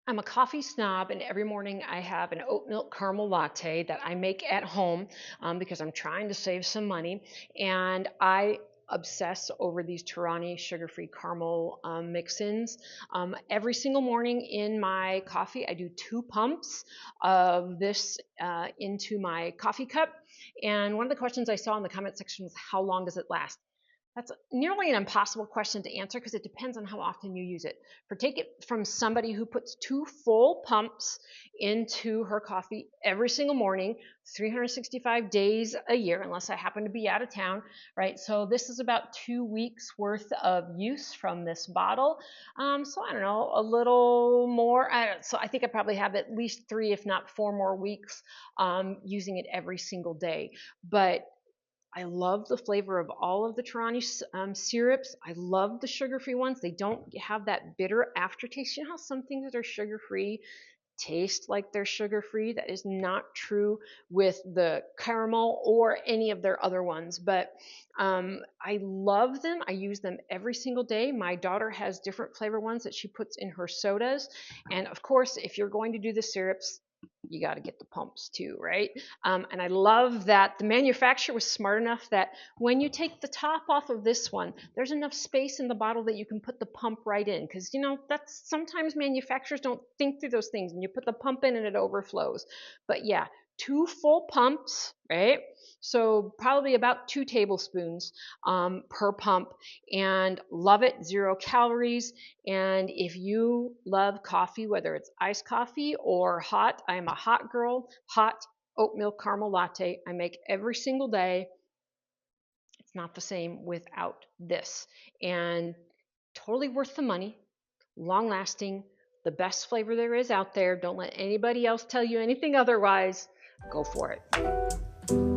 I'm a coffee snob, and every morning I have an oat milk caramel latte that I make at home because I'm trying to save some money. And I obsess over these Torani sugar-free caramel mix-ins. Every single morning in my coffee, I do 2 pumps of this into my coffee cup. And one of the questions I saw in the comment section was, how long does it last? That's nearly an impossible question to answer because it depends on how often you use it. For take it from somebody who puts 2 full pumps into her coffee every single morning, 365 days a year, unless I happen to be out of town, right? So this is about 2 weeks worth of use from this bottle. So I don't know, a little more. So I think I probably have at least 3, if not 4 more weeks using it every single day. But I love the flavor of all of the Torani syrups. I love the sugar-free ones. They don't have that bitter aftertaste. You know how some things that are sugar-free taste like they're sugar-free? That is not true with the caramel or any of their other ones. But I love them. I use them every single day. My daughter has different flavor ones that she puts in her sodas. And of course, if you're going to do the syrups, you got to get the pumps too, right? And I love that the manufacturer was smart enough that when you take the top off of this one, there's enough space in the bottle that you can put the pump right in. Because, you know, that's sometimes manufacturers don't think through those things and you put the pump in and it overflows. But yeah, 2 full pumps, right? So probably about 2 tablespoons per pump, and love it. 0 calories. And if you love coffee, whether it's iced coffee or hot, I am a hot girl. Hot oat milk caramel latte I make every single day. It's not the same without this. And totally worth the money, long lasting, the best flavor there is out there. Don't let anybody else tell you anything otherwise. Go for it.